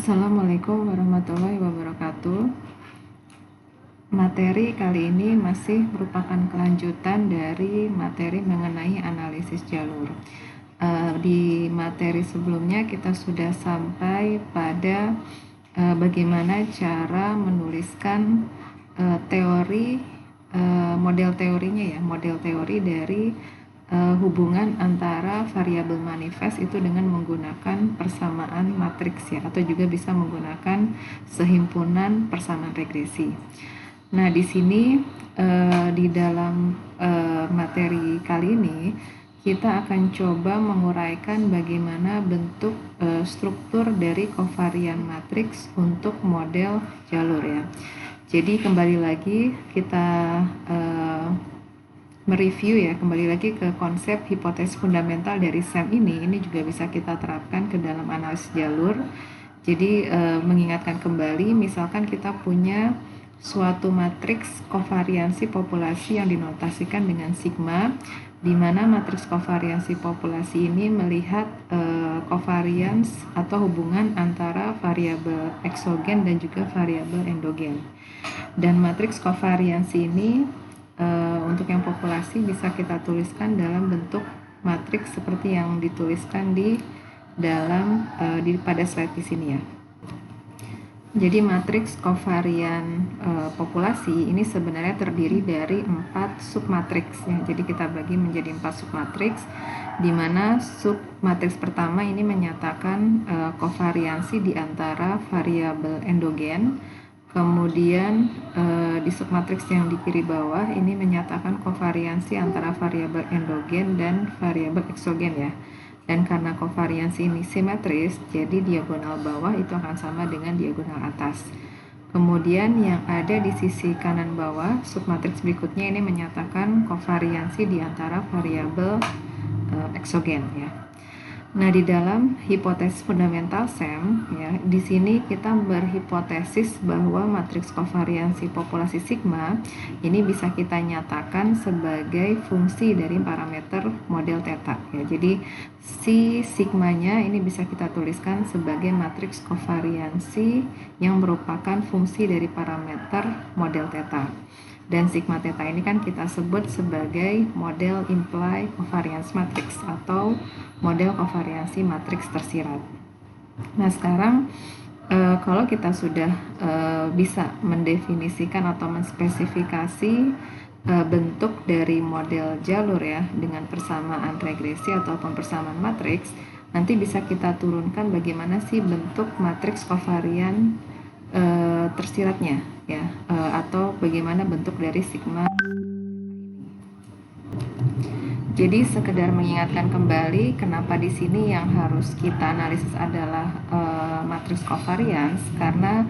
Assalamualaikum warahmatullahi wabarakatuh. Materi kali ini masih merupakan kelanjutan dari materi mengenai analisis jalur. Di materi sebelumnya kita sudah sampai pada bagaimana cara menuliskan teori, model teorinya ya, model teori dari hubungan antara variabel manifest itu dengan menggunakan persamaan matriks ya, atau juga bisa menggunakan sehimpunan persamaan regresi. Nah, di sini di dalam materi kali ini kita akan coba menguraikan bagaimana bentuk struktur dari kovarian matriks untuk model jalur ya. Jadi kembali lagi kita mereview ya, kembali lagi ke konsep hipotesis fundamental dari SEM ini juga bisa kita terapkan ke dalam analisis jalur. Jadi mengingatkan kembali, misalkan kita punya suatu matriks kovariansi populasi yang dinotasikan dengan sigma, di mana matriks kovariansi populasi ini melihat kovarians atau hubungan antara variabel eksogen dan juga variabel endogen. Dan matriks kovariansi ini untuk yang populasi bisa kita tuliskan dalam bentuk matriks seperti yang dituliskan di dalam pada slide di sini ya. Jadi matriks kovarian populasi ini sebenarnya terdiri dari 4 submatriks ya. Jadi kita bagi menjadi 4 submatriks, di mana submatriks pertama ini menyatakan kovariansi di antara variabel endogen. Kemudian di submatriks yang di kiri bawah ini menyatakan kovariansi antara variabel endogen dan variabel eksogen ya. Dan karena kovariansi ini simetris, jadi diagonal bawah itu akan sama dengan diagonal atas. Kemudian yang ada di sisi kanan bawah, submatriks berikutnya ini menyatakan kovariansi di antara variabel eksogen ya. Nah, di dalam hipotesis fundamental SEM ya, di sini kita berhipotesis bahwa matriks kovariansi populasi sigma ini bisa kita nyatakan sebagai fungsi dari parameter model theta ya. Jadi si sigmanya ini bisa kita tuliskan sebagai matriks kovariansi yang merupakan fungsi dari parameter model theta. Dan sigma theta ini kan kita sebut sebagai model imply covariance matrix atau model kovariansi matriks tersirat. Nah, sekarang kalau kita sudah bisa mendefinisikan atau menspesifikasi bentuk dari model jalur ya dengan persamaan regresi ataupun persamaan matriks, nanti bisa kita turunkan bagaimana sih bentuk matriks kovarian tersiratnya ya, atau bagaimana bentuk dari sigma. Jadi sekedar mengingatkan kembali kenapa di sini yang harus kita analisis adalah matriks kovarians, karena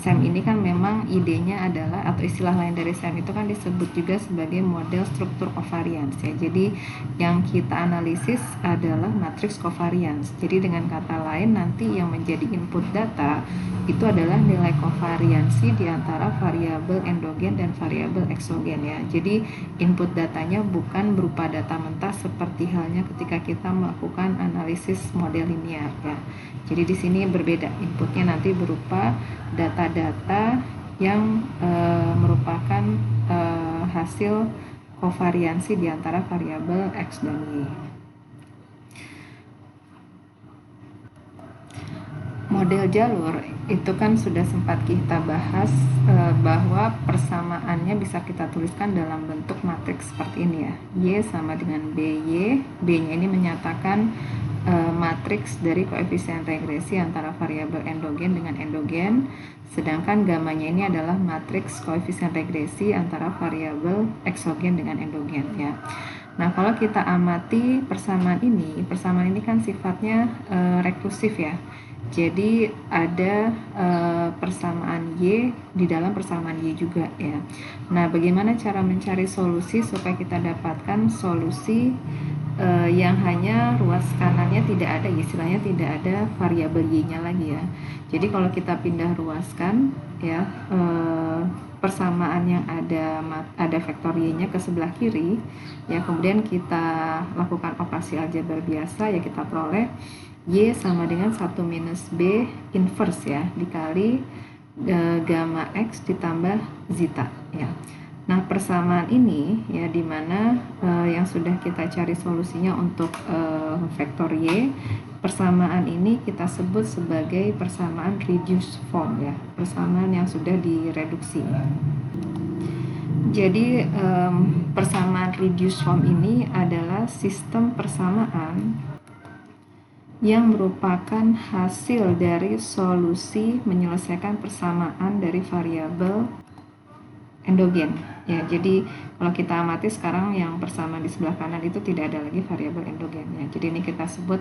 SEM ini kan memang idenya adalah, atau istilah lain dari SEM itu kan disebut juga sebagai model struktur kovarians ya. Jadi yang kita analisis adalah matriks kovarians. Jadi dengan kata lain nanti yang menjadi input data itu adalah nilai kovariansi di antara variabel endogen dan variabel eksogen ya. Jadi input datanya bukan berupa data mentah seperti halnya ketika kita melakukan analisis model linear ya. Jadi di sini berbeda, inputnya nanti berupa data-data yang merupakan hasil kovariansi di antara variabel X dan Y. Model jalur itu kan sudah sempat kita bahas bahwa persamaannya bisa kita tuliskan dalam bentuk matriks seperti ini ya. Y sama dengan BY. B-nya ini menyatakan matriks dari koefisien regresi antara variabel endogen dengan endogen, sedangkan gamanya ini adalah matriks koefisien regresi antara variabel eksogen dengan endogen ya. Nah, kalau kita amati persamaan ini kan sifatnya rekursif ya. Jadi ada persamaan Y di dalam persamaan Y juga ya. Nah, bagaimana cara mencari solusi supaya kita dapatkan solusi yang hanya ruas kanannya tidak ada, istilahnya tidak ada variabel Y-nya lagi ya. Jadi kalau kita pindah ruaskan ya, persamaan yang ada vektor Y-nya ke sebelah kiri ya, kemudian kita lakukan operasi aljabar biasa ya, kita peroleh Y sama dengan 1 minus B inverse ya, dikali gamma X ditambah zeta ya. Nah, persamaan ini ya dimana yang sudah kita cari solusinya untuk vektor Y, persamaan ini kita sebut sebagai persamaan reduced form ya, persamaan yang sudah direduksi. Jadi persamaan reduced form ini adalah sistem persamaan yang merupakan hasil dari solusi menyelesaikan persamaan dari variabel endogen ya. Jadi kalau kita amati sekarang yang persamaan di sebelah kanan itu tidak ada lagi variabel endogen ya. Jadi ini kita sebut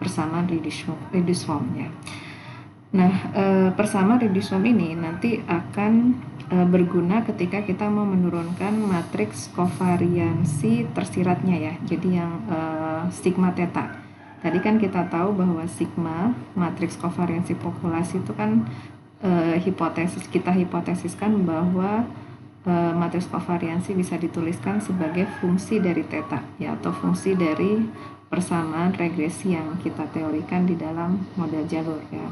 persamaan reduced form ya. Nah, persamaan reduced form ini nanti akan berguna ketika kita mau menurunkan matriks kovariansi tersiratnya ya. Jadi yang sigma theta. Tadi kan kita tahu bahwa sigma matriks kovariansi populasi itu kan kita hipotesiskan bahwa matriks kovariansi bisa dituliskan sebagai fungsi dari theta ya, atau fungsi dari persamaan regresi yang kita teorikan di dalam model jalur ya.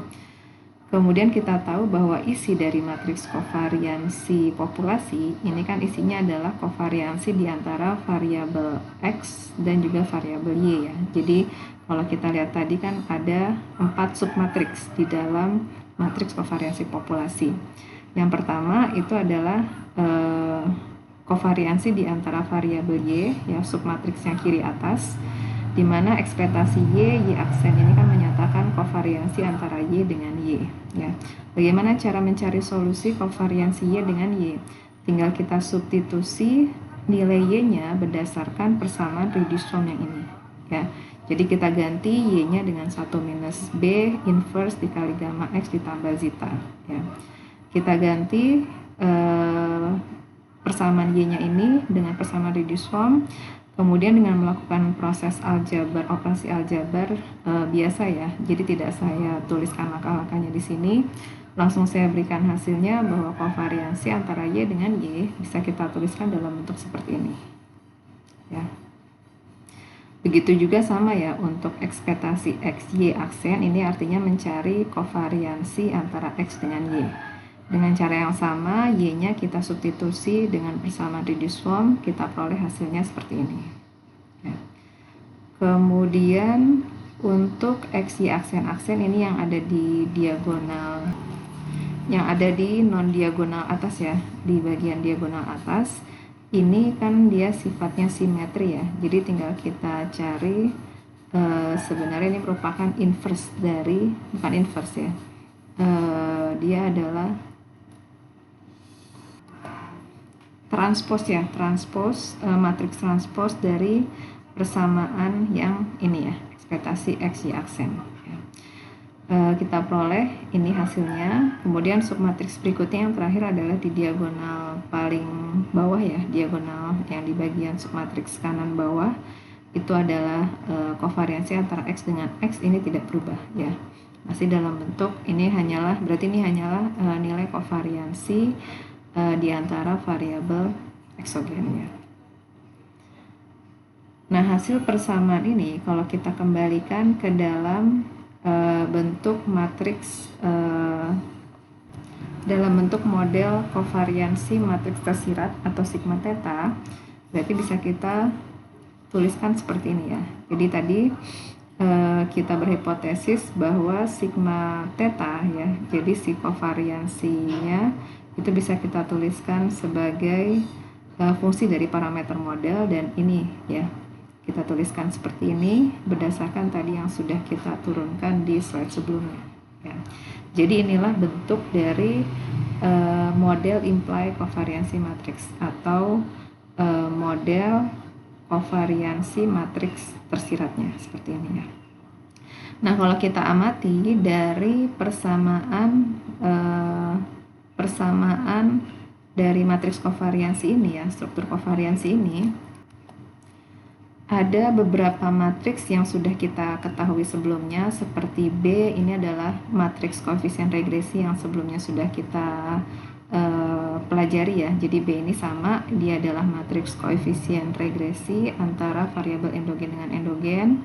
Kemudian kita tahu bahwa isi dari matriks kovariansi populasi ini kan isinya adalah kovariansi di antara variabel X dan juga variabel Y ya. Jadi kalau kita lihat tadi kan ada 4 submatriks di dalam matriks kovariansi populasi. Yang pertama itu adalah kovariansi di antara variabel Y ya, submatriks yang kiri atas, di mana ekspektasi Y aksen ini kan menyatakan kovariansi antara Y dengan Y ya. Bagaimana cara mencari solusi kovariansi Y dengan Y? Tinggal kita substitusi nilai Y-nya berdasarkan persamaan reduced form yang ini ya. Jadi kita ganti Y-nya dengan 1 minus B inverse dikali gamma X ditambah zeta ya. Kita ganti persamaan Y-nya ini dengan persamaan reduced form. Kemudian dengan melakukan proses aljabar, operasi aljabar biasa ya. Jadi tidak saya tuliskan langkah-langkahnya di sini. Langsung saya berikan hasilnya bahwa kovariansi antara Y dengan Y bisa kita tuliskan dalam bentuk seperti ini. Ya. Begitu juga sama ya untuk ekspektasi X, Y aksen, ini artinya mencari kovariansi antara X dengan Y. Dengan cara yang sama, Y-nya kita substitusi dengan persamaan reduced form, kita peroleh hasilnya seperti ini. Ya. Kemudian untuk X, Y aksen-aksen ini yang ada di diagonal, yang ada di non-diagonal atas ya, di bagian diagonal atas. Ini kan dia sifatnya simetri ya, jadi tinggal kita cari sebenarnya ini merupakan inverse dari, bukan inverse ya, dia adalah transpose ya, matriks transpose dari persamaan yang ini ya, ekspektasi X, Y aksen ya. Kita peroleh ini hasilnya. Kemudian submatriks berikutnya yang terakhir adalah di diagonal paling bawah ya, diagonal yang di bagian submatriks kanan bawah itu adalah kovariansi antara X dengan X ini tidak berubah ya, masih dalam bentuk ini hanyalah, berarti ini hanyalah nilai kovariansi di antara variabel eksogennya. Nah, hasil persamaan ini kalau kita kembalikan ke dalam bentuk matriks dalam bentuk model kovariansi matriks tersirat atau sigma theta, berarti bisa kita tuliskan seperti ini ya. Jadi tadi kita berhipotesis bahwa sigma theta ya, jadi si kovariansinya itu bisa kita tuliskan sebagai fungsi dari parameter model, dan ini ya kita tuliskan seperti ini berdasarkan tadi yang sudah kita turunkan di slide sebelumnya ya. Jadi inilah bentuk dari model implied kovariansi matrix atau model kovariansi matriks tersiratnya seperti ini ya. Nah, kalau kita amati dari persamaan dari matriks kovariansi ini ya, struktur kovariansi ini, ada beberapa matriks yang sudah kita ketahui sebelumnya, seperti B ini adalah matriks koefisien regresi yang sebelumnya sudah kita pelajari ya. Jadi B ini sama, dia adalah matriks koefisien regresi antara variabel endogen dengan endogen.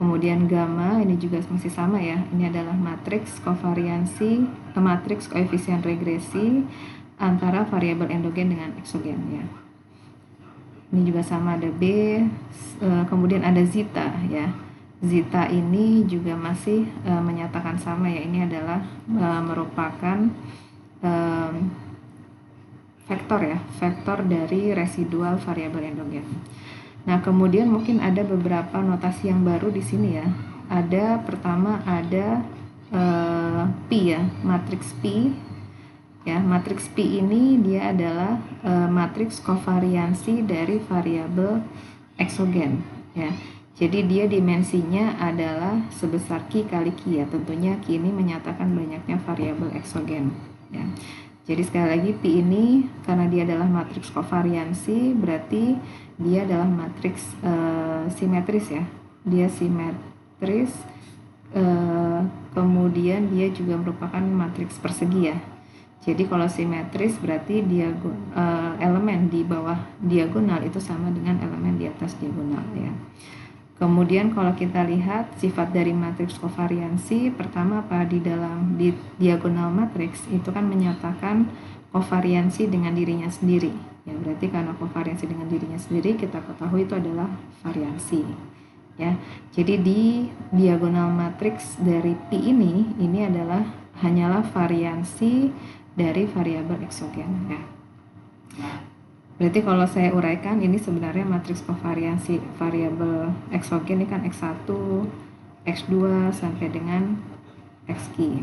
Kemudian gamma ini juga masih sama ya. Ini adalah matriks kovariansi, matriks koefisien regresi antara variabel endogen dengan eksogen ya. Ini juga sama, ada B, kemudian ada zeta ya. Zeta ini juga masih menyatakan sama ya. Ini adalah merupakan vektor ya, vektor dari residual variabel endogen. Nah, kemudian mungkin ada beberapa notasi yang baru di sini ya. Ada pertama ada P ya, matriks P. Ya, matriks P ini dia adalah matriks kovariansi dari variabel eksogen ya. Jadi dia dimensinya adalah sebesar Q kali Q ya. Tentunya Q ini menyatakan banyaknya variabel eksogen ya. Jadi sekali lagi P ini karena dia adalah matriks kovariansi berarti dia adalah matriks simetris ya. Dia simetris, kemudian dia juga merupakan matriks persegi ya. Jadi kalau simetris berarti elemen di bawah diagonal itu sama dengan elemen di atas diagonal ya. Kemudian kalau kita lihat sifat dari matriks kovariansi, pertama apa, di diagonal matriks itu kan menyatakan kovariansi dengan dirinya sendiri. Ya, berarti karena kovariansi dengan dirinya sendiri kita ketahui itu adalah variansi. Ya. Jadi di diagonal matriks dari P ini adalah hanyalah variansi dari variabel eksogen ya. Berarti kalau saya uraikan ini sebenarnya matriks kovariansi variabel eksogen ini kan X1, X2 sampai dengan XQ.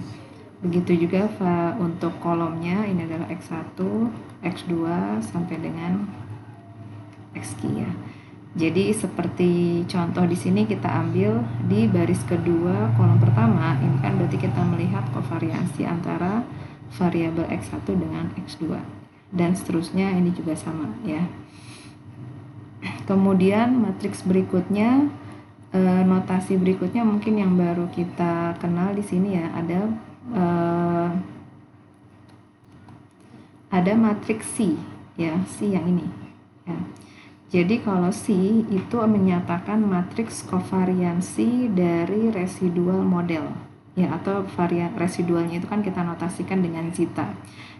Begitu juga untuk kolomnya ini adalah X1, X2 sampai dengan XQ ya. Jadi seperti contoh di sini kita ambil di baris kedua kolom pertama, ini kan berarti kita melihat kovariansi antara variabel X1 dengan X2. Dan seterusnya ini juga sama ya. Kemudian matriks berikutnya, notasi berikutnya mungkin yang baru kita kenal di sini ya, ada matriks C ya, C yang ini ya. Jadi kalau C itu menyatakan matriks kovariansi dari residual model ya, atau residualnya itu kan kita notasikan dengan zeta.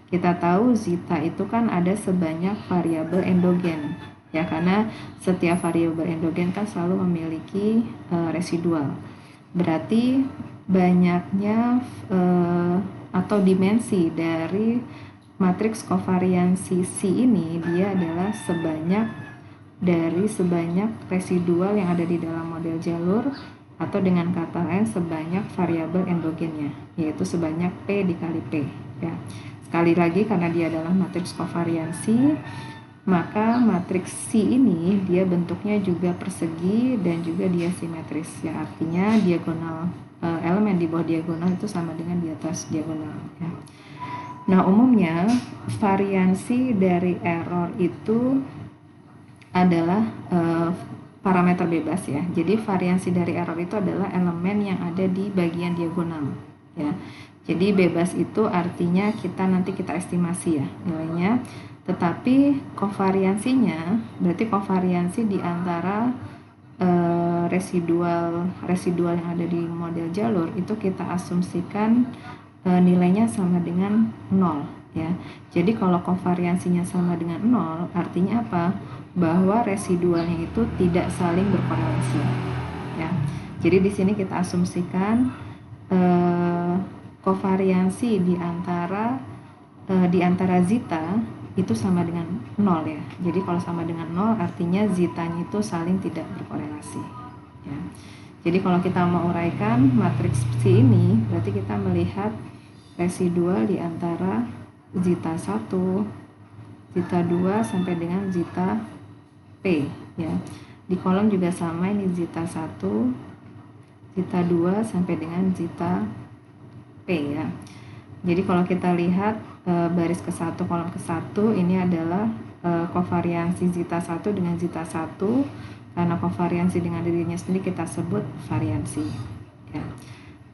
Kita tahu zeta itu kan ada sebanyak variabel endogen ya, karena setiap variabel endogen kan selalu memiliki residual. Berarti banyaknya atau dimensi dari matriks kovariansi C ini dia adalah sebanyak residual yang ada di dalam model jalur, atau dengan kata lain sebanyak variabel endogennya, yaitu sebanyak P dikali P ya. Sekali lagi karena dia adalah matriks kovariansi, maka matriks C ini dia bentuknya juga persegi dan juga dia simetris ya, artinya diagonal elemen di bawah diagonal itu sama dengan di atas diagonal ya. Nah, umumnya variansi dari error itu adalah parameter bebas ya. Jadi variansi dari error itu adalah elemen yang ada di bagian diagonal ya. Jadi bebas itu artinya nanti kita estimasi ya nilainya, tetapi kovariansinya berarti kovariansi di antara residual yang ada di model jalur itu kita asumsikan nilainya sama dengan 0 ya. Jadi kalau kovariansinya sama dengan 0 artinya apa? Bahwa residualnya itu tidak saling berkorelasi ya. Jadi di sini kita asumsikan kovariansi di antara zeta itu sama dengan 0 ya. Jadi kalau sama dengan 0 artinya zetanya itu saling tidak berkorelasi ya. Jadi kalau kita mau uraikan matriks C ini berarti kita melihat residual di antara zeta 1, zeta 2 sampai dengan zeta P ya. Di kolom juga sama, ini zeta 1, zeta 2 sampai dengan zeta P ya. Jadi kalau kita lihat baris ke-1 kolom ke-1 ini adalah kovariansi zeta 1 dengan zeta 1, karena kovariansi dengan dirinya sendiri kita sebut variansi ya.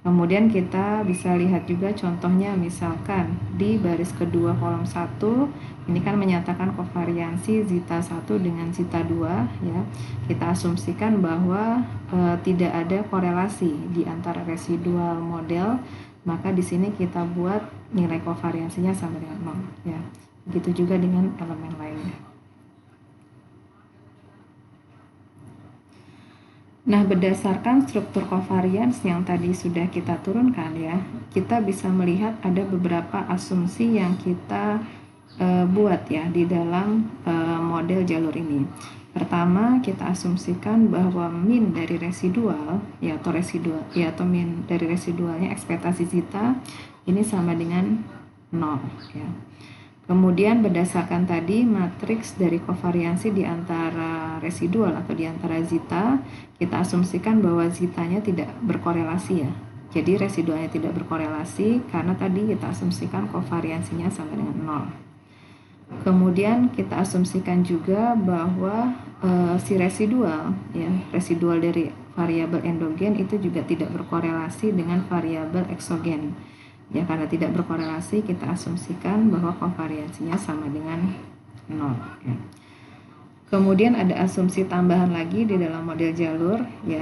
Kemudian kita bisa lihat juga contohnya, misalkan di baris kedua kolom 1 ini kan menyatakan kovariansi zeta 1 dengan zeta 2 ya. Kita asumsikan bahwa tidak ada korelasi di antara residual model, maka di sini kita buat nilai kovariansinya sama dengan 0 ya. Begitu juga dengan elemen lainnya. Nah, berdasarkan struktur covariance yang tadi sudah kita turunkan ya, kita bisa melihat ada beberapa asumsi yang kita buat ya di dalam model jalur ini. Pertama, kita asumsikan bahwa min dari residual ya atau min dari residualnya ekspektasi zeta ini sama dengan 0 ya. Kemudian berdasarkan tadi matriks dari kovariansi di antara residual atau di antara zeta, kita asumsikan bahwa zitanya tidak berkorelasi ya. Jadi residualnya tidak berkorelasi karena tadi kita asumsikan kovariansinya sama dengan 0. Kemudian kita asumsikan juga bahwa si residual ya, residual dari variabel endogen itu juga tidak berkorelasi dengan variabel eksogen. Ya, karena tidak berkorelasi, kita asumsikan bahwa kovariansinya sama dengan 0 ya. Kemudian ada asumsi tambahan lagi di dalam model jalur ya.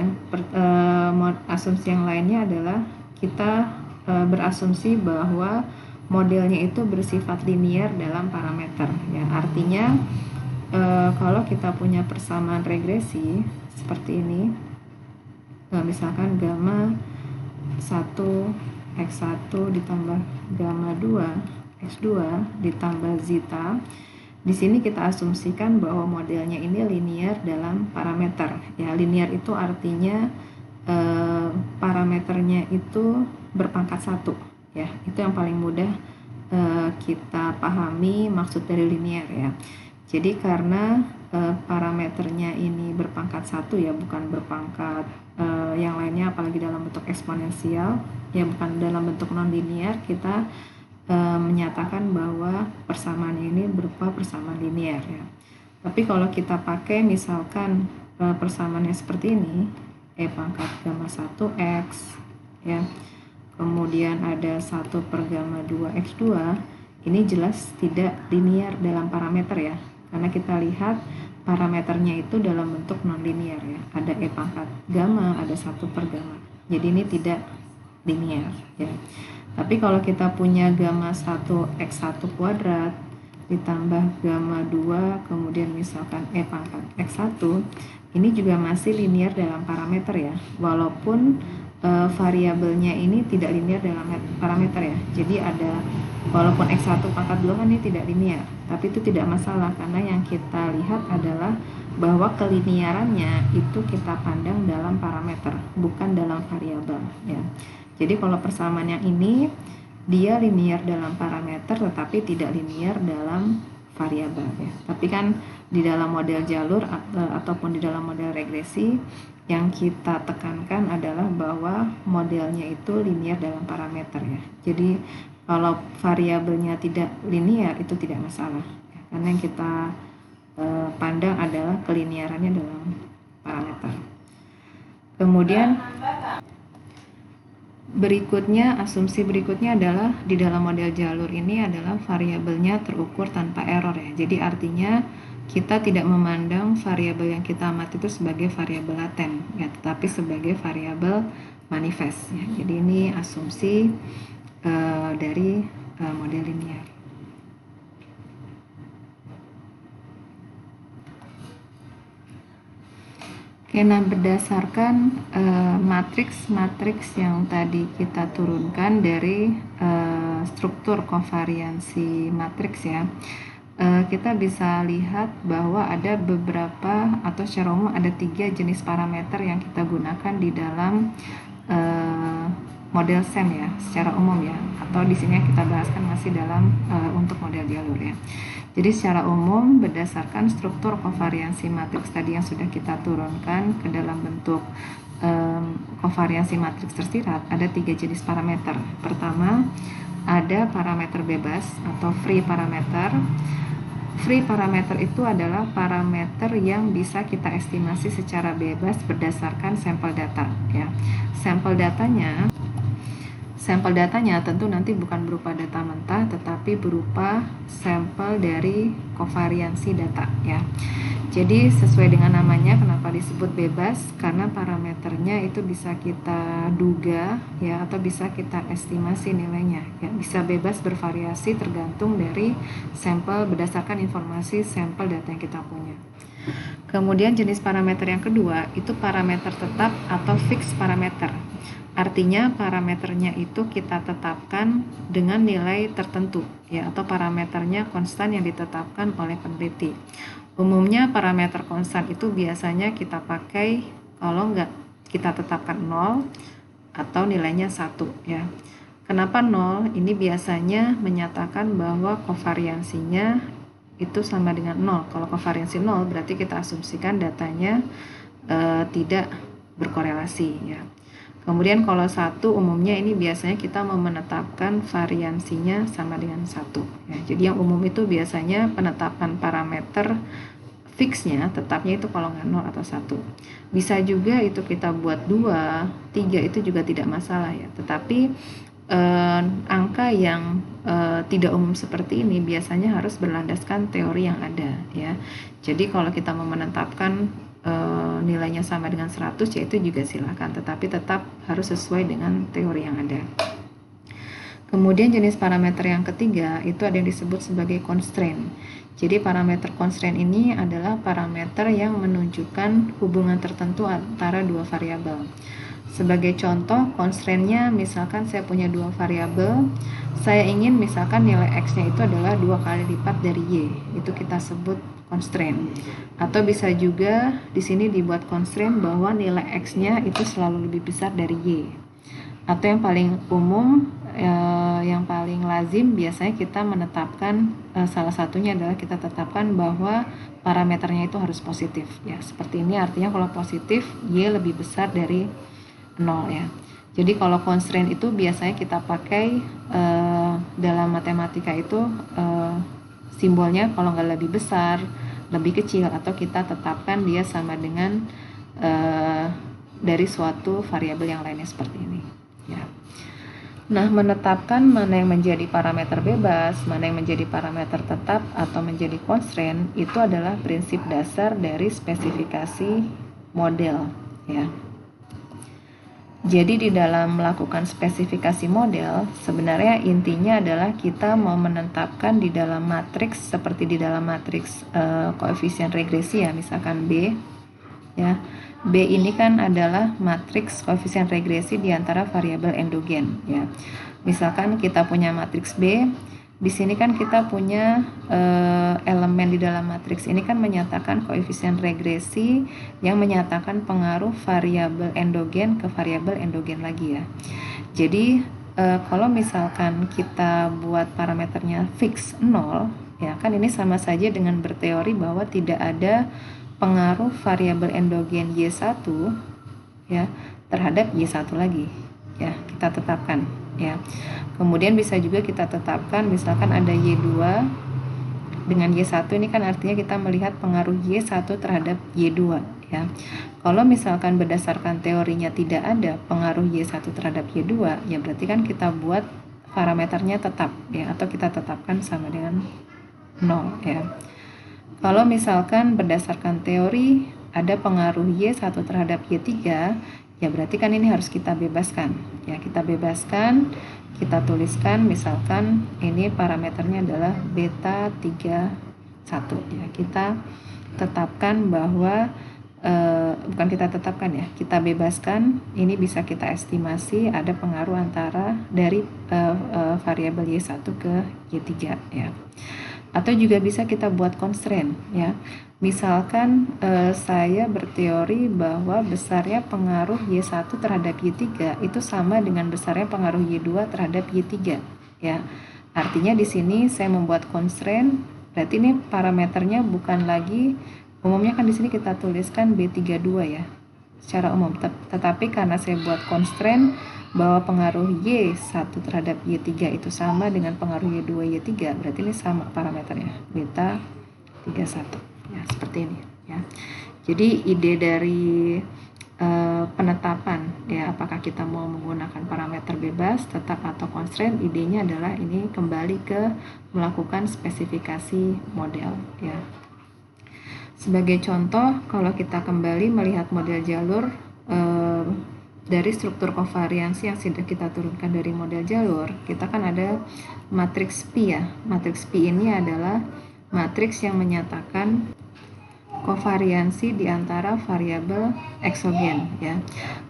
Asumsi yang lainnya adalah kita berasumsi bahwa modelnya itu bersifat linear dalam parameter ya. Artinya kalau kita punya persamaan regresi seperti ini, misalkan gamma 1 X1 ditambah gamma 2 X2 ditambah zeta. Di sini kita asumsikan bahwa modelnya ini linear dalam parameter. Ya, linear itu artinya parameternya itu berpangkat 1 ya. Itu yang paling mudah kita pahami maksud dari linear ya. Jadi karena parameternya ini berpangkat 1 ya, bukan berpangkat yang lainnya apalagi dalam bentuk eksponensial ya, bukan dalam bentuk non-linear, kita menyatakan bahwa persamaan ini berupa persamaan linear ya. Tapi kalau kita pakai misalkan persamaannya seperti ini, E pangkat gamma 1 X ya, kemudian ada 1 per gamma 2 X2, ini jelas tidak linear dalam parameter ya, karena kita lihat parameternya itu dalam bentuk non-linear ya, ada E pangkat gamma, ada 1 per gamma, jadi ini tidak linear ya. Tapi kalau kita punya gamma 1 X1 kuadrat ditambah gamma 2 kemudian misalkan E pangkat X1, ini juga masih linear dalam parameter ya, walaupun variabelnya ini tidak linear dalam parameter ya. Jadi ada, walaupun X1 pangkat 2 kan ini tidak linear, tapi itu tidak masalah karena yang kita lihat adalah bahwa keliniarannya itu kita pandang dalam parameter, bukan dalam variabel ya. Jadi kalau persamaan yang ini dia linear dalam parameter tetapi tidak linear dalam variabel ya. Tapi kan di dalam model jalur ataupun di dalam model regresi yang kita tekankan adalah bahwa modelnya itu linear dalam parameter ya. Jadi kalau variabelnya tidak linear itu tidak masalah ya, karena yang kita pandang adalah keliniarannya dalam parameter. Kemudian berikutnya, asumsi berikutnya adalah di dalam model jalur ini adalah variabelnya terukur tanpa error ya. Jadi artinya kita tidak memandang variabel yang kita amati itu sebagai variabel laten ya, tetapi sebagai variabel manifest ya. Jadi ini asumsi dari model linear. Oke, nah berdasarkan matriks yang tadi kita turunkan dari struktur kovariansi matriks ya, kita bisa lihat bahwa ada beberapa atau secara umum ada 3 jenis parameter yang kita gunakan di dalam model SEM ya, secara umum ya, atau di sini yang kita bahaskan masih dalam untuk model jalur ya. Jadi secara umum berdasarkan struktur kovariansi matriks tadi yang sudah kita turunkan ke dalam bentuk kovariansi matriks tersirat, ada 3 jenis parameter. Pertama, ada parameter bebas atau free parameter. Free parameter itu adalah parameter yang bisa kita estimasi secara bebas berdasarkan sampel data ya. Sampel datanya sampel datanya tentu nanti bukan berupa data mentah, tetapi berupa sampel dari kovariansi data ya. Jadi sesuai dengan namanya, kenapa disebut bebas? Karena parameternya itu bisa kita duga ya, atau bisa kita estimasi nilainya ya. Bisa bebas bervariasi tergantung dari sampel, berdasarkan informasi sampel data yang kita punya. Kemudian jenis parameter yang kedua itu parameter tetap atau fixed parameter. Artinya parameternya itu kita tetapkan dengan nilai tertentu ya, atau parameternya konstan yang ditetapkan oleh peneliti. Umumnya parameter konstan itu biasanya kita pakai kalau nggak kita tetapkan 0 atau nilainya 1 ya. Kenapa 0? Ini biasanya menyatakan bahwa kovariansinya itu sama dengan 0. Kalau kovariansi 0 berarti kita asumsikan datanya tidak berkorelasi ya. Kemudian kalau 1 umumnya ini biasanya kita mau menetapkan variansinya sama dengan 1 ya. Jadi yang umum itu biasanya penetapan parameter fixnya, tetapnya itu kalau nggak 0 atau 1. Bisa juga itu kita buat 2, 3 itu juga tidak masalah ya. Tetapi angka yang tidak umum seperti ini biasanya harus berlandaskan teori yang ada ya. Jadi kalau kita mau menetapkan nilainya sama dengan 100 ya itu juga silakan, tetapi tetap harus sesuai dengan teori yang ada. Kemudian jenis parameter yang ketiga itu ada yang disebut sebagai constraint. Jadi parameter constraint ini adalah parameter yang menunjukkan hubungan tertentu antara dua variabel. Sebagai contoh, constraint-nya misalkan saya punya dua variabel, saya ingin misalkan nilai x-nya itu adalah 2 kali lipat dari y, itu kita sebut constraint. Atau bisa juga di sini dibuat constraint bahwa nilai x-nya itu selalu lebih besar dari y. Atau yang paling umum, yang paling lazim biasanya kita menetapkan salah satunya adalah kita tetapkan bahwa parameternya itu harus positif ya. Seperti ini artinya kalau positif y lebih besar dari 0 ya. Jadi kalau constraint itu biasanya kita pakai dalam matematika itu simbolnya kalau nggak lebih besar, lebih kecil, atau kita tetapkan dia sama dengan dari suatu variabel yang lainnya seperti ini ya. Nah, menetapkan mana yang menjadi parameter bebas, mana yang menjadi parameter tetap atau menjadi constraint itu adalah prinsip dasar dari spesifikasi model ya. Jadi di dalam melakukan spesifikasi model, sebenarnya intinya adalah kita mau menetapkan di dalam matriks seperti di dalam matriks koefisien regresi ya, misalkan B ya. B ini kan adalah matriks koefisien regresi di antara variabel endogen ya. Misalkan kita punya matriks B, di sini kan kita punya elemen di dalam matriks ini kan menyatakan koefisien regresi yang menyatakan pengaruh variabel endogen ke variabel endogen lagi ya. Jadi kalau misalkan kita buat parameternya fix 0 ya, kan ini sama saja dengan berteori bahwa tidak ada pengaruh variabel endogen Y1 ya terhadap Y1 lagi ya, kita tetapkan ya. Kemudian bisa juga kita tetapkan misalkan ada Y2 dengan Y1, ini kan artinya kita melihat pengaruh Y1 terhadap Y2 ya. Kalau misalkan berdasarkan teorinya tidak ada pengaruh Y1 terhadap Y2 ya, berarti kan kita buat parameternya tetap ya, atau kita tetapkan sama dengan 0 ya. Kalau misalkan berdasarkan teori ada pengaruh Y1 terhadap Y3 ya, berarti kan ini harus kita bebaskan ya. Kita bebaskan, kita tuliskan misalkan ini parameternya adalah beta 31 ya. Kita tetapkan bahwa bukan kita tetapkan ya, kita bebaskan, ini bisa kita estimasi ada pengaruh antara dari variabel Y1 ke Y3 ya. Atau juga bisa kita buat constraint ya. Misalkan saya berteori bahwa besarnya pengaruh Y1 terhadap Y3 itu sama dengan besarnya pengaruh Y2 terhadap Y3 ya. Artinya di sini saya membuat constraint, berarti ini parameternya bukan lagi, umumnya kan di sini kita tuliskan B32 ya secara umum, tetapi karena saya buat constraint bahwa pengaruh Y1 terhadap Y3 itu sama dengan pengaruh Y2 Y3, berarti ini sama parameternya beta 31 ya, seperti ini ya. Jadi ide dari penetapan ya, apakah kita mau menggunakan parameter parameter bebas, tetap atau constraint, idenya adalah ini kembali ke melakukan spesifikasi model ya. Sebagai contoh, kalau kita kembali melihat model jalur dari struktur kovariansi yang sudah kita turunkan dari model jalur, kita kan ada matriks P ya. Matriks P ini adalah matriks yang menyatakan kovariansi di antara variabel eksogen ya.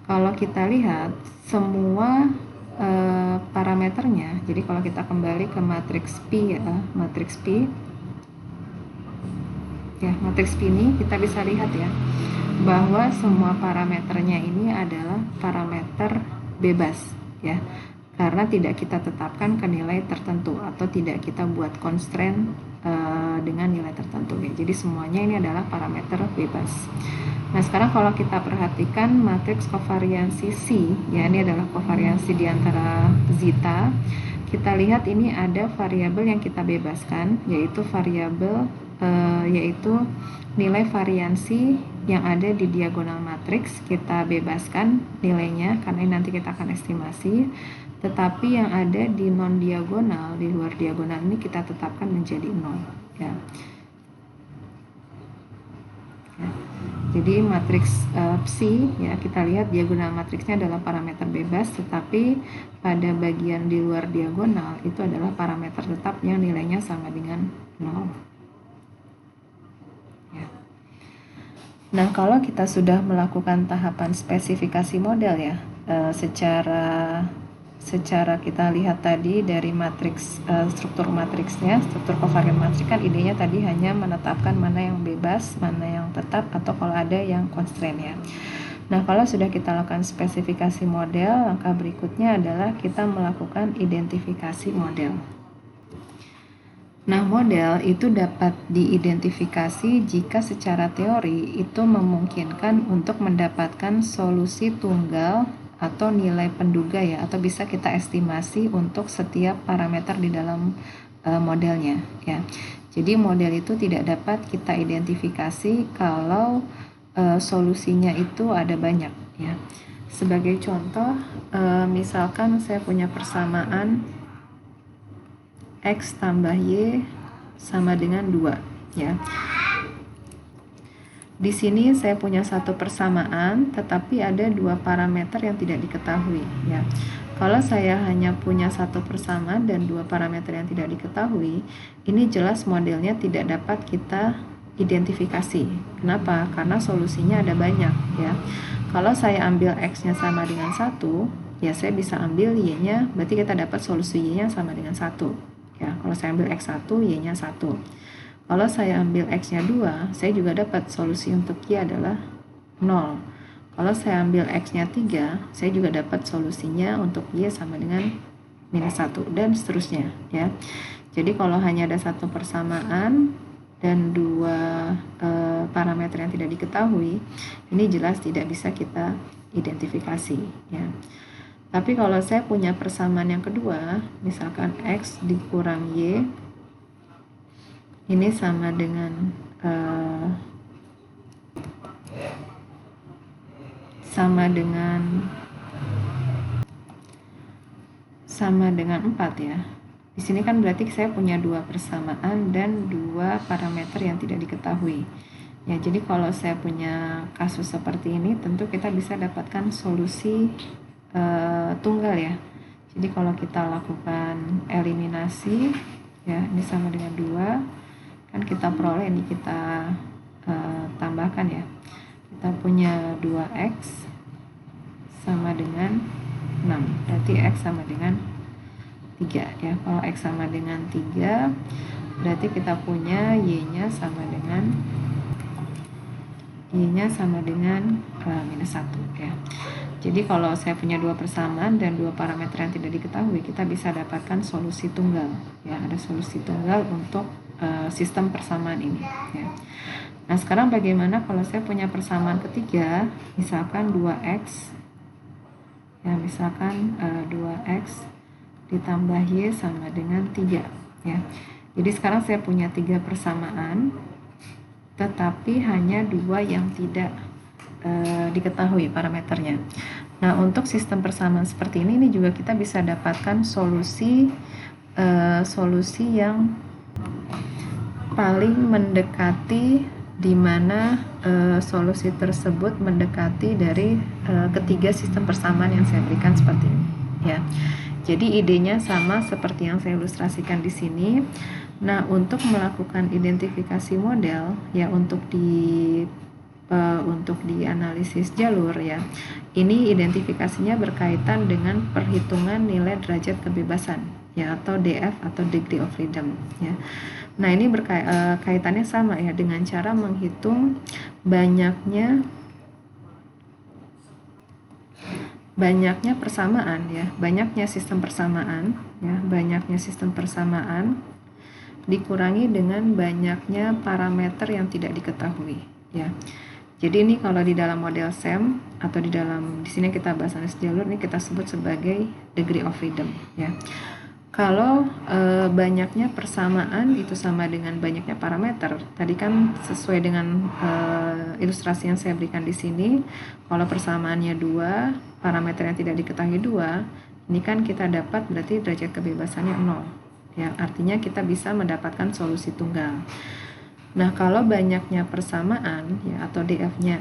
Kalau kita lihat semua parameternya, jadi kalau kita kembali ke matriks P ya, matriks P ya, matriks P ini kita bisa lihat ya bahwa semua parameternya ini adalah parameter bebas ya, karena tidak kita tetapkan ke nilai tertentu atau tidak kita buat constraint dengan nilai tertentu ya. Jadi semuanya ini adalah parameter bebas. Nah, sekarang kalau kita perhatikan matriks kovariansi C ya, ini adalah kovariansi di antara zeta. Kita lihat ini ada variabel yang kita bebaskan, yaitu variabel yaitu nilai variansi yang ada di diagonal matriks. Kita bebaskan nilainya karena ini nanti kita akan estimasi, tetapi yang ada di non diagonal, di luar diagonal ini kita tetapkan menjadi 0 ya. Jadi matriks Psi ya, kita lihat diagonal matriksnya adalah parameter bebas, tetapi pada bagian di luar diagonal itu adalah parameter tetap yang nilainya sama dengan 0 ya. Nah, kalau kita sudah melakukan tahapan spesifikasi model ya, secara kita lihat tadi dari matriks struktur matriksnya, struktur kovarian matriks kan idenya tadi hanya menetapkan mana yang bebas, mana yang tetap, atau kalau ada yang constraint ya. Nah, kalau sudah kita lakukan spesifikasi model, langkah berikutnya adalah kita melakukan identifikasi model. Nah, model itu dapat diidentifikasi jika secara teori itu memungkinkan untuk mendapatkan solusi tunggal atau nilai penduga ya, atau bisa kita estimasi untuk setiap parameter di dalam modelnya ya. Jadi model itu tidak dapat kita identifikasi kalau solusinya itu ada banyak ya. Sebagai contoh, misalkan saya punya persamaan X tambah Y sama dengan 2 ya. Di sini saya punya satu persamaan, tetapi ada dua parameter yang tidak diketahui ya. Kalau saya hanya punya satu persamaan dan dua parameter yang tidak diketahui, ini jelas modelnya tidak dapat kita identifikasi. Kenapa? Karena solusinya ada banyak ya. Kalau saya ambil X-nya sama dengan 1, ya saya bisa ambil Y-nya, berarti kita dapat solusi Y-nya sama dengan 1 ya. Kalau saya ambil X1, Y-nya 1. Kalau saya ambil X-nya 2, saya juga dapat solusi untuk Y adalah 0. Kalau saya ambil X-nya 3, saya juga dapat solusinya untuk Y sama dengan minus 1, dan seterusnya ya. Jadi kalau hanya ada satu persamaan dan dua parameter yang tidak diketahui, ini jelas tidak bisa kita identifikasi ya. Tapi kalau saya punya persamaan yang kedua, misalkan X dikurang Y, ini sama dengan 4 ya. Di sini kan berarti saya punya dua persamaan dan dua parameter yang tidak diketahui. Ya, jadi kalau saya punya kasus seperti ini, tentu kita bisa dapatkan solusi tunggal ya. Jadi kalau kita lakukan eliminasi ya, ini sama dengan 2. Kan kita peroleh, ini kita tambahkan ya, kita punya 2X sama dengan 6, berarti X sama dengan 3 ya. Kalau X sama dengan 3, berarti kita punya Y-nya sama dengan minus 1 ya. Jadi kalau saya punya dua persamaan dan dua parameter yang tidak diketahui, kita bisa dapatkan solusi tunggal ya, ada solusi tunggal untuk sistem persamaan ini ya. Nah, sekarang bagaimana kalau saya punya persamaan ketiga, misalkan 2X ya, misalkan 2X ditambah Y sama dengan 3 ya. Jadi sekarang saya punya 3 persamaan, tetapi hanya 2 yang tidak diketahui parameternya. Nah, untuk sistem persamaan seperti ini juga kita bisa dapatkan solusi yang paling mendekati, di mana solusi tersebut mendekati dari ketiga sistem persamaan yang saya berikan seperti ini, ya. Jadi idenya sama seperti yang saya ilustrasikan di sini. Nah, untuk melakukan identifikasi model, ya, untuk di analisis jalur, ya, ini identifikasinya berkaitan dengan perhitungan nilai derajat kebebasan, ya, atau DF atau degree of freedom, ya. Nah, ini kaitannya sama, ya, dengan cara menghitung banyaknya persamaan, ya, banyaknya sistem persamaan, ya, banyaknya sistem persamaan dikurangi dengan banyaknya parameter yang tidak diketahui, ya. Jadi ini kalau di dalam model SEM atau di sini kita bahas analisis jalur, ini kita sebut sebagai degree of freedom, ya. Kalau banyaknya persamaan itu sama dengan banyaknya parameter, tadi kan sesuai dengan ilustrasi yang saya berikan di sini, kalau persamaannya 2, parameter yang tidak diketahui 2, ini kan kita dapat berarti derajat kebebasannya 0, ya, artinya kita bisa mendapatkan solusi tunggal. Nah, kalau banyaknya persamaan, ya, atau DF-nya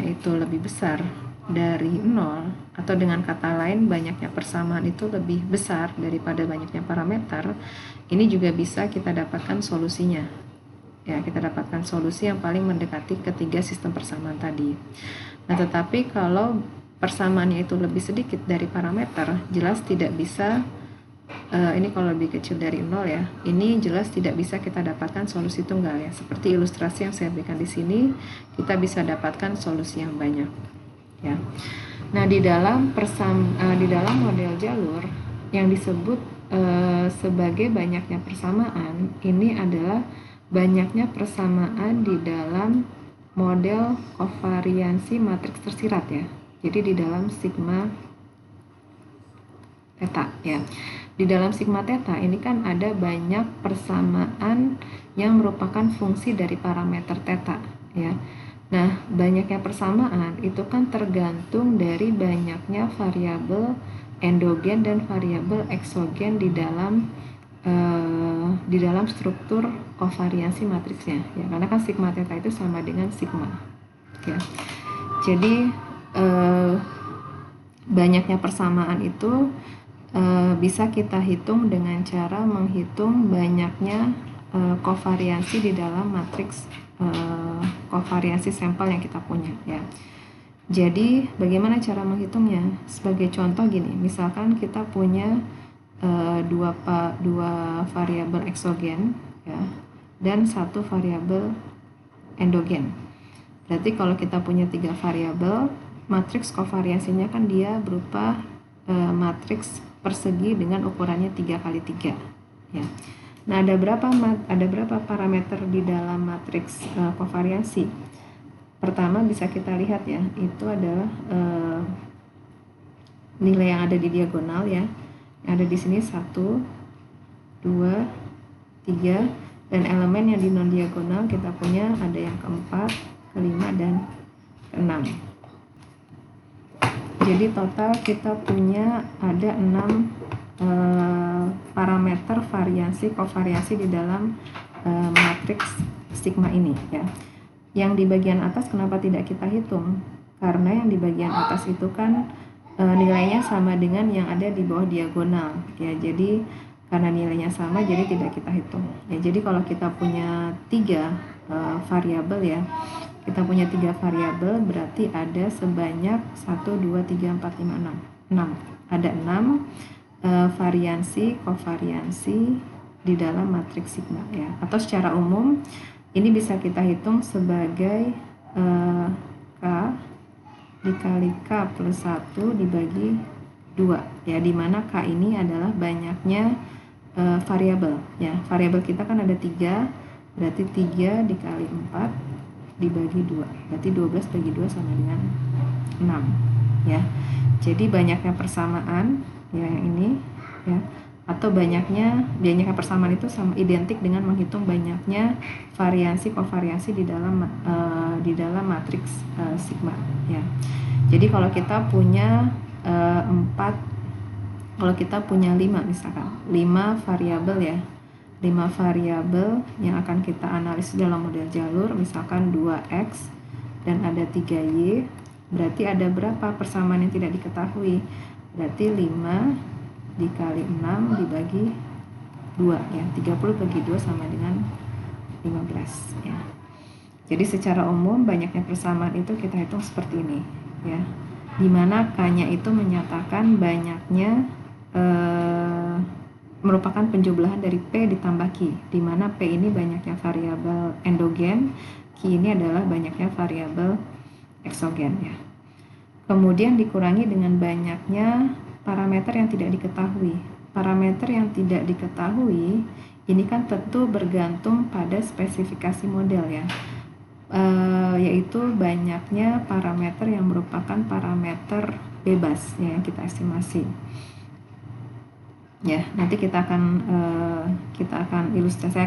itu lebih besar dari 0, atau dengan kata lain banyaknya persamaan itu lebih besar daripada banyaknya parameter, ini juga bisa kita dapatkan solusinya, ya, kita dapatkan solusi yang paling mendekati ketiga sistem persamaan tadi. Nah, tetapi kalau persamaannya itu lebih sedikit dari parameter, jelas tidak bisa, ini kalau lebih kecil dari 0, ya, ini jelas tidak bisa kita dapatkan solusi tunggal, ya. Seperti ilustrasi yang saya berikan di sini, kita bisa dapatkan solusi yang banyak, ya. Nah, di dalam model jalur yang disebut sebagai banyaknya persamaan, ini adalah banyaknya persamaan di dalam model kovariansi matriks tersirat, ya. Jadi di dalam sigma theta, ya. Di dalam sigma theta ini kan ada banyak persamaan yang merupakan fungsi dari parameter theta, ya. Nah, banyaknya persamaan itu kan tergantung dari banyaknya variabel endogen dan variabel eksogen di dalam struktur kovariansi matriksnya, ya, karena kan sigma theta itu sama dengan sigma, ya. Jadi banyaknya persamaan itu bisa kita hitung dengan cara menghitung banyaknya kovariansi di dalam matriks kovariansi sampel yang kita punya, ya. Jadi bagaimana cara menghitungnya? Sebagai contoh gini, misalkan kita punya dua variabel eksogen, ya, dan satu variabel endogen. Berarti kalau kita punya 3 variabel, matriks kovariansinya kan dia berupa matriks persegi dengan ukurannya 3x3, ya. Nah, ada berapa parameter di dalam matriks kovariansi? Pertama bisa kita lihat, ya, itu adalah nilai yang ada di diagonal, ya. Yang ada di sini 1, 2, 3, dan elemen yang di non diagonal kita punya ada yang keempat, kelima, dan keenam. Jadi total kita punya ada 6 parameter kovariansi di dalam matriks sigma ini, ya. Yang di bagian atas kenapa tidak kita hitung? Karena yang di bagian atas itu kan nilainya sama dengan yang ada di bawah diagonal, ya. Jadi karena nilainya sama, jadi tidak kita hitung, ya. Jadi kalau kita punya 3 variabel, ya, kita punya 3 variabel, berarti ada sebanyak 1, 2, 3, 4, 5, 6. Ada 6 kovariansi di dalam matriks sigma, ya. Atau secara umum ini bisa kita hitung sebagai K dikali K plus 1 dibagi 2, ya, dimana K ini adalah banyaknya variabel, ya. Variabel kita kan ada 3, berarti 3 dikali 4 dibagi 2, berarti 12 bagi 2 sama dengan 6, ya. Jadi banyaknya persamaan, ya, yang ini, ya, atau banyaknya persamaan itu sama identik dengan menghitung banyaknya kovariansi di dalam matriks sigma, ya. Jadi kalau kita punya 5 misalkan 5 variabel ya, 5 variabel yang akan kita analisis dalam model jalur, misalkan 2x dan ada 3y, berarti ada berapa persamaan yang tidak diketahui? Berarti 5 dikali 6 dibagi 2 ya, 30 bagi 2 sama dengan 15 ya. Jadi secara umum banyaknya persamaan itu kita hitung seperti ini ya, dimana K-nya itu menyatakan banyaknya merupakan penjumlahan dari P ditambah Q, di mana P ini banyaknya variabel endogen, Q ini adalah banyaknya variabel eksogen ya. Kemudian dikurangi dengan banyaknya parameter yang tidak diketahui. Parameter yang tidak diketahui ini kan tentu bergantung pada spesifikasi model ya, yaitu banyaknya parameter yang merupakan parameter bebas ya, yang kita estimasi. Ya, nanti saya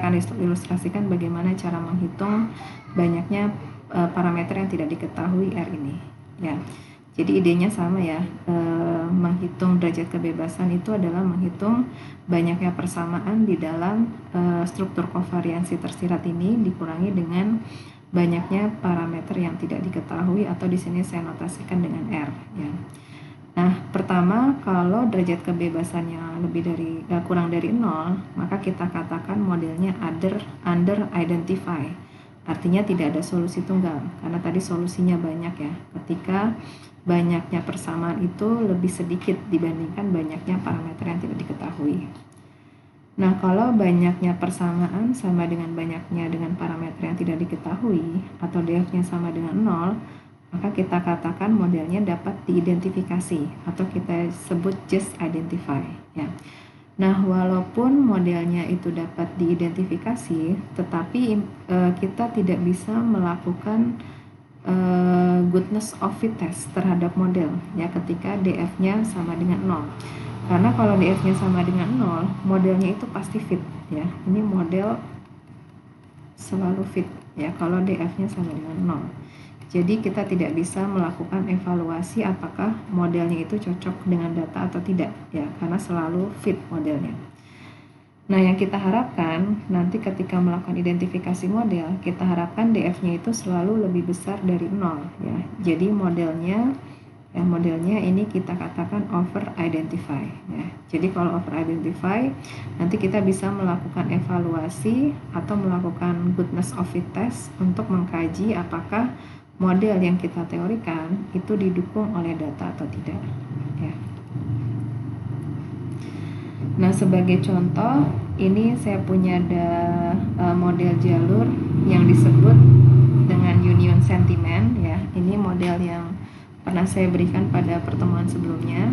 akan ilustrasikan bagaimana cara menghitung banyaknya parameter yang tidak diketahui R ini. Ya, jadi idenya sama ya. Menghitung derajat kebebasan itu adalah menghitung banyaknya persamaan di dalam struktur kovariansi tersirat ini dikurangi dengan banyaknya parameter yang tidak diketahui, atau di sini saya notasikan dengan R. Ya. Nah, pertama, kalau derajat kebebasannya kurang dari 0, maka kita katakan modelnya under identify. Artinya tidak ada solusi tunggal, karena tadi solusinya banyak ya. Ketika banyaknya persamaan itu lebih sedikit dibandingkan banyaknya parameter yang tidak diketahui. Nah, kalau banyaknya persamaan sama dengan banyaknya dengan parameter yang tidak diketahui, atau df-nya sama dengan 0, maka kita katakan modelnya dapat diidentifikasi, atau kita sebut just identify ya. Nah, walaupun modelnya itu dapat diidentifikasi, tetapi kita tidak bisa melakukan goodness of fit test terhadap model ya ketika df-nya sama dengan 0. Karena kalau df-nya sama dengan 0, modelnya itu pasti fit ya. Ini model selalu fit ya kalau df-nya sama dengan 0. Jadi kita tidak bisa melakukan evaluasi apakah modelnya itu cocok dengan data atau tidak ya, karena selalu fit modelnya. Nah, yang kita harapkan nanti ketika melakukan identifikasi model, kita harapkan df-nya itu selalu lebih besar dari 0 ya. Jadi modelnya ini kita katakan over identify ya. Jadi kalau over identify, nanti kita bisa melakukan evaluasi atau melakukan goodness of fit test untuk mengkaji apakah model yang kita teorikan itu didukung oleh data atau tidak ya. Nah, sebagai contoh, ini saya punya model jalur yang disebut dengan union sentiment ya. Ini model yang pernah saya berikan pada pertemuan sebelumnya,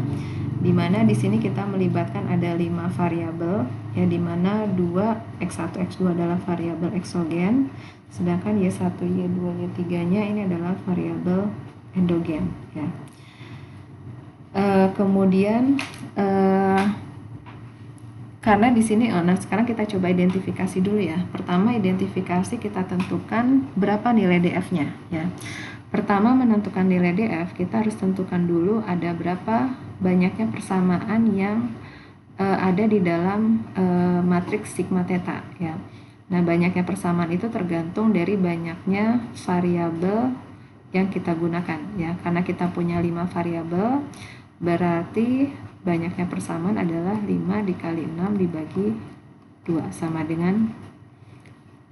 di mana di sini kita melibatkan ada 5 variabel ya, di mana 2 x1 x2 adalah variabel eksogen, sedangkan y1 y2 y3-nya ini adalah variabel endogen ya. Kemudian karena di sini nah sekarang kita coba identifikasi dulu ya. Pertama, identifikasi kita tentukan berapa nilai df-nya ya. Pertama, menentukan nilai df, kita harus tentukan dulu ada berapa banyaknya persamaan yang ada di dalam matriks sigma theta ya. Nah, banyaknya persamaan itu tergantung dari banyaknya variabel yang kita gunakan ya. Karena kita punya 5 variabel, berarti banyaknya persamaan adalah 5 dikali 6 dibagi 2 sama dengan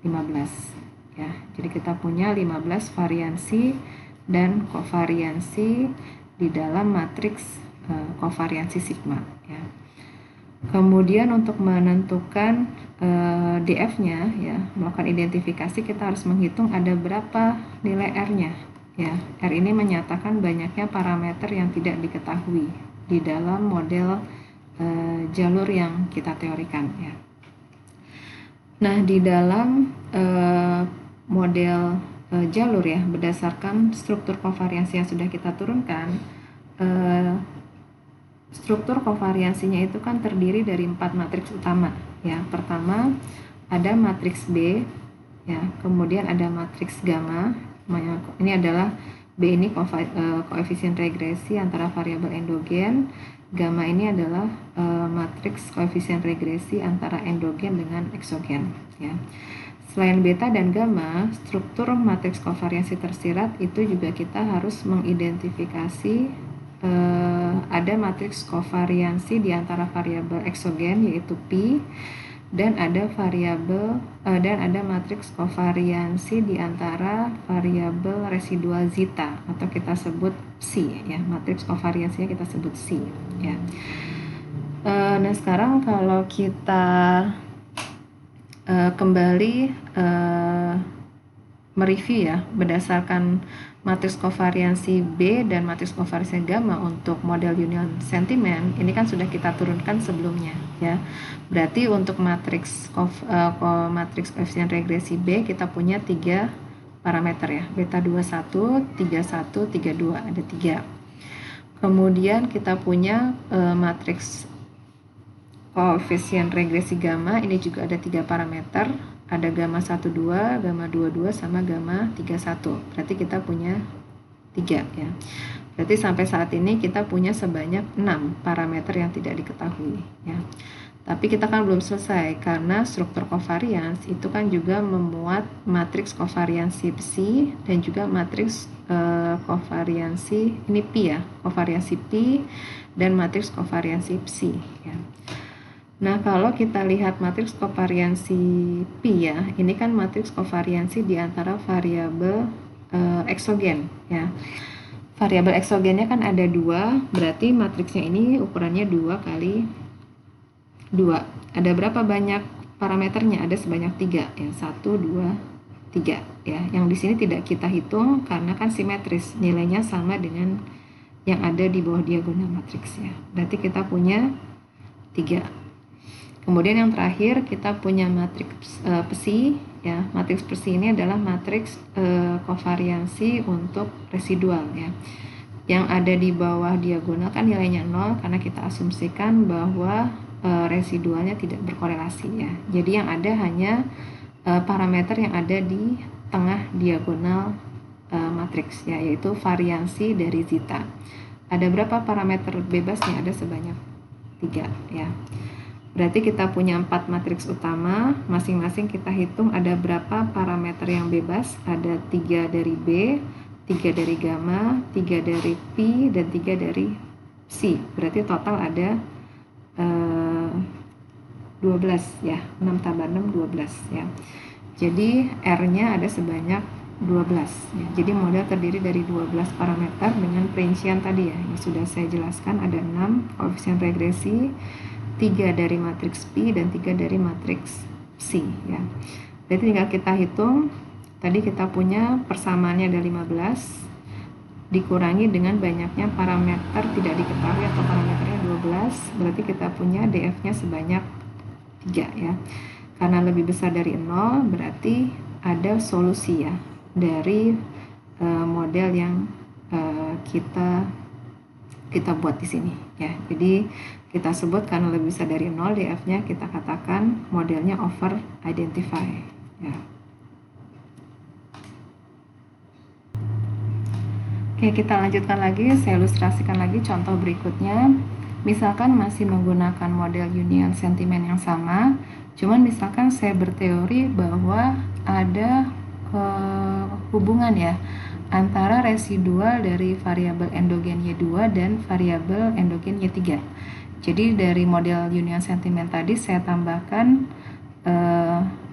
15 ya. Jadi kita punya 15 variansi dan kovariansi di dalam matriks kovariansi sigma ya. Kemudian untuk menentukan df-nya ya, melakukan identifikasi, kita harus menghitung ada berapa nilai r-nya ya. R ini menyatakan banyaknya parameter yang tidak diketahui di dalam model jalur yang kita teorikan ya. Nah, di dalam model jalur ya, berdasarkan struktur kovariansi yang sudah kita turunkan, struktur kovariansinya itu kan terdiri dari 4 matriks utama ya. Pertama ada matriks B ya, kemudian ada matriks gamma. Ini adalah B ini koefisien regresi antara variabel endogen, gamma ini adalah matriks koefisien regresi antara endogen dengan eksogen ya. Selain beta dan gamma, struktur matriks kovariansi tersirat itu juga kita harus mengidentifikasi ada matriks kovariansi di antara variabel eksogen yaitu P, dan ada matriks kovariansi di antara variabel residual zeta atau kita sebut C ya, matriks kovariansinya kita sebut C ya. Nah sekarang kalau kita kembali mereview ya berdasarkan matriks kovariansi B dan matriks kovariansi gamma untuk model union sentimen, ini kan sudah kita turunkan sebelumnya ya. Berarti untuk matriks koefisien regresi B kita punya 3 parameter ya, beta 21, 31, 32, ada 3. Kemudian kita punya matriks koefisien regresi gamma, ini juga ada 3 parameter, ada gamma 12, gamma 22, sama gamma 31. Berarti kita punya 3 ya. Berarti sampai saat ini kita punya sebanyak 6 parameter yang tidak diketahui ya. Tapi kita kan belum selesai karena struktur kovarians itu kan juga memuat matriks kovariansi psi dan juga matriks kovariansi ini P ya, kovariansi P dan matriks kovariansi psi ya. Nah, kalau kita lihat matriks kovariansi P ya, ini kan matriks kovariansi di antara variabel eksogen ya. Variabel eksogennya kan ada 2, berarti matriksnya ini ukurannya 2 kali 2. Ada berapa banyak parameternya? Ada sebanyak 3 ya, 1, 2, 3 ya. Yang di sini tidak kita hitung karena kan simetris, nilainya sama dengan yang ada di bawah diagonal matriks ya. Berarti kita punya 3. Kemudian yang terakhir kita punya matriks psi ya. Matriks psi ini adalah matriks kovariansi untuk residual ya. Yang ada di bawah diagonal kan nilainya 0 karena kita asumsikan bahwa residualnya tidak berkorelasi ya. Jadi yang ada hanya parameter yang ada di tengah diagonal matriks ya, yaitu variansi dari zeta. Ada berapa parameter bebasnya? Ada sebanyak 3 ya. Berarti kita punya 4 matriks utama, masing-masing kita hitung ada berapa parameter yang bebas. Ada 3 dari B, 3 dari gamma, 3 dari P, dan 3 dari C. Berarti total ada 12 ya, 6 tambah 6, 12 ya. Jadi R-nya ada sebanyak 12 ya. Jadi model terdiri dari 12 parameter dengan perincian tadi ya, yang sudah saya jelaskan. Ada 6 koefisien regresi, 3 dari matriks P dan 3 dari matriks C ya. Jadi tinggal kita hitung. Tadi kita punya persamaannya ada 15 dikurangi dengan banyaknya parameter tidak diketahui atau parameternya 12, berarti kita punya DF-nya sebanyak 3 ya. Karena lebih besar dari 0 berarti ada solusi ya dari model yang kita buat di sini ya. Jadi kita sebut karena lebih besar dari 0 DF-nya kita katakan modelnya over identify ya. Oke, kita lanjutkan lagi, saya ilustrasikan lagi contoh berikutnya. Misalkan masih menggunakan model union sentimen yang sama, cuman misalkan saya berteori bahwa ada hubungan ya antara residual dari variabel endogen Y2 dan variabel endogen Y3. Jadi dari model union sentimen tadi saya tambahkan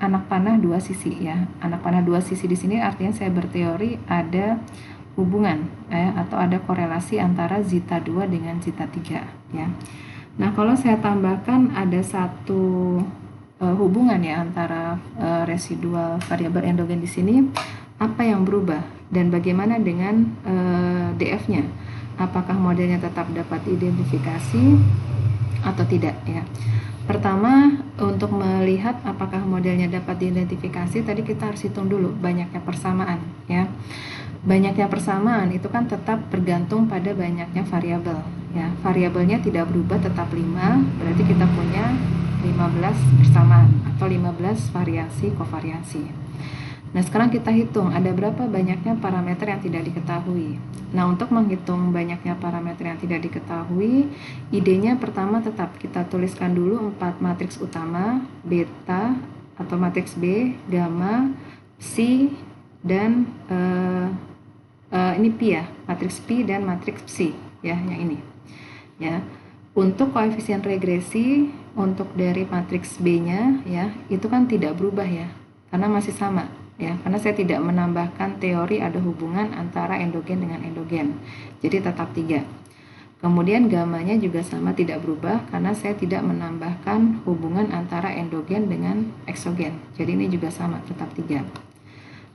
anak panah 2 sisi ya. Anak panah 2 sisi di sini artinya saya berteori ada hubungan atau ada korelasi antara zeta 2 dengan zeta 3 ya. Nah, kalau saya tambahkan ada satu hubungan ya antara residual variabel endogen di sini, apa yang berubah dan bagaimana dengan DF-nya? Apakah modelnya tetap dapat identifikasi atau tidak ya. Pertama, untuk melihat apakah modelnya dapat diidentifikasi, tadi kita harus hitung dulu banyaknya persamaan ya. Banyaknya persamaan itu kan tetap bergantung pada banyaknya variabel ya. Variabelnya tidak berubah, tetap 5, berarti kita punya 15 persamaan atau 15 variasi kovariansi. Nah, sekarang kita hitung ada berapa banyaknya parameter yang tidak diketahui. Nah, untuk menghitung banyaknya parameter yang tidak diketahui, idenya pertama tetap kita tuliskan dulu 4 matriks utama, beta atau matriks B, gamma, psi, dan ini pi ya, matriks pi dan matriks psi ya, yang ini. Ya. Untuk koefisien regresi untuk dari matriks B-nya ya, itu kan tidak berubah ya, karena masih sama. Ya, karena saya tidak menambahkan teori ada hubungan antara endogen dengan endogen, jadi tetap 3. Kemudian gamanya juga sama, tidak berubah karena saya tidak menambahkan hubungan antara endogen dengan eksogen, jadi ini juga sama, tetap 3.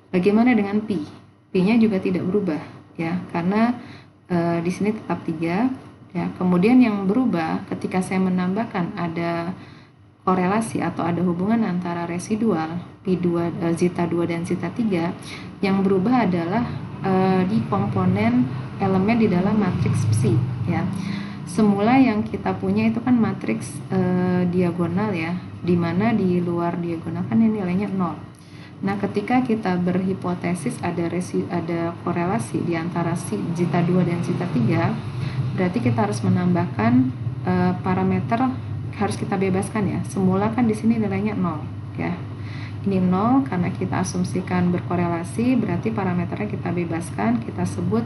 Bagaimana dengan pi? Pi-nya juga tidak berubah ya, karena di sini tetap 3 ya. Kemudian yang berubah ketika saya menambahkan ada korelasi atau ada hubungan antara residual P2, zeta 2 dan zeta 3, yang berubah adalah di komponen elemen di dalam matriks psi ya. Semula yang kita punya itu kan matriks diagonal ya, dimana di luar diagonal kan nilainya 0. Nah, ketika kita berhipotesis ada korelasi di antara zeta 2 dan zeta 3, berarti kita harus menambahkan parameter, harus kita bebaskan ya. Semula kan di sini nilainya 0 ya. Ini 0 karena kita asumsikan berkorelasi, berarti parameternya kita bebaskan, kita sebut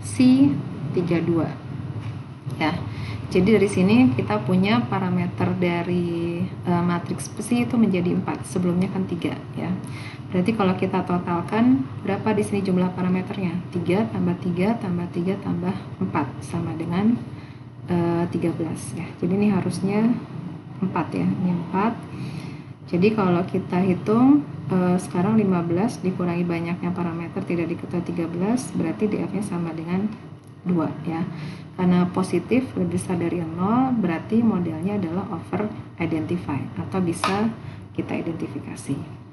C32 ya. Jadi dari sini kita punya parameter dari matriks psi itu menjadi 4, sebelumnya kan 3 ya. Berarti kalau kita totalkan berapa di sini jumlah parameternya? 3 tambah 3 tambah 3 tambah 4 sama dengan 13 ya. Jadi ini harusnya 4 ya, ini 4. Jadi kalau kita hitung sekarang 15 dikurangi banyaknya parameter tidak diketahui 13, berarti DF-nya sama dengan 2 ya. Karena positif lebih besar dari 0, berarti modelnya adalah over identify atau bisa kita identifikasi.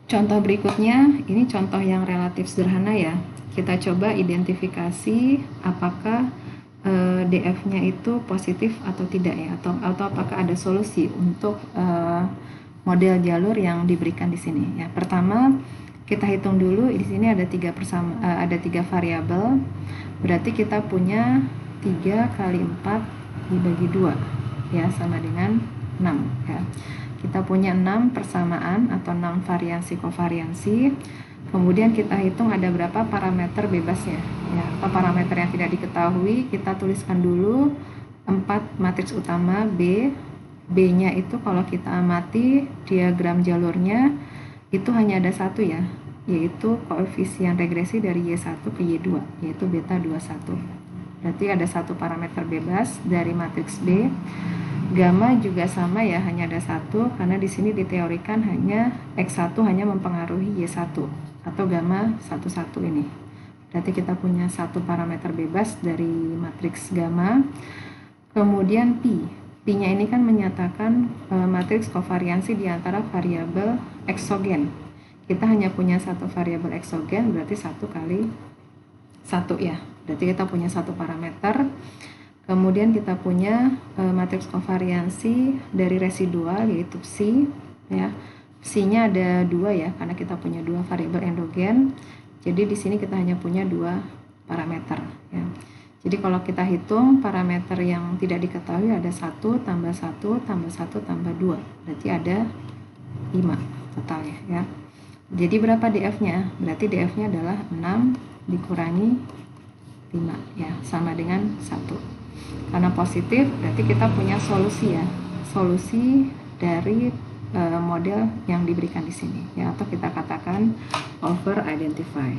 Contoh berikutnya, ini contoh yang relatif sederhana ya. Kita coba identifikasi apakah DF-nya itu positif atau tidak ya, atau apakah ada solusi untuk model jalur yang diberikan di sini ya. Pertama, kita hitung dulu di sini ada 3 variabel. Berarti kita punya 3 kali 4 dibagi 2 ya, sama dengan 6 ya. Kita punya 6 persamaan atau 6 variansi kovariansi. Kemudian kita hitung ada berapa parameter bebasnya ya, atau parameter yang tidak diketahui. Kita tuliskan dulu 4 matriks utama B. B-nya itu kalau kita amati diagram jalurnya itu hanya ada satu ya, yaitu koefisien regresi dari Y1 ke Y2, yaitu beta 21. Berarti ada satu parameter bebas dari matriks B. Gamma juga sama ya, hanya ada satu, karena di sini diteorikan hanya X1 hanya mempengaruhi Y1 atau gamma 11 ini. Berarti kita punya satu parameter bebas dari matriks gamma. Kemudian Pi-nya ini kan menyatakan matriks kovariansi di antara variabel eksogen. Kita hanya punya satu variabel eksogen, berarti 1 kali 1 ya. Berarti kita punya satu parameter. Kemudian kita punya matriks kovariansi dari residual yaitu psi ya. Psi-nya ada 2 ya, karena kita punya 2 variabel endogen. Jadi di sini kita hanya punya 2 parameter ya. Jadi kalau kita hitung parameter yang tidak diketahui ada 1 tambah 1 tambah 1 tambah 2. Berarti ada 5 totalnya ya. Jadi berapa DF-nya? Berarti DF-nya adalah 6 dikurangi 5 ya, sama dengan 1. Karena positif berarti kita punya solusi ya. Solusi dari model yang diberikan di sini ya, atau kita katakan over identify.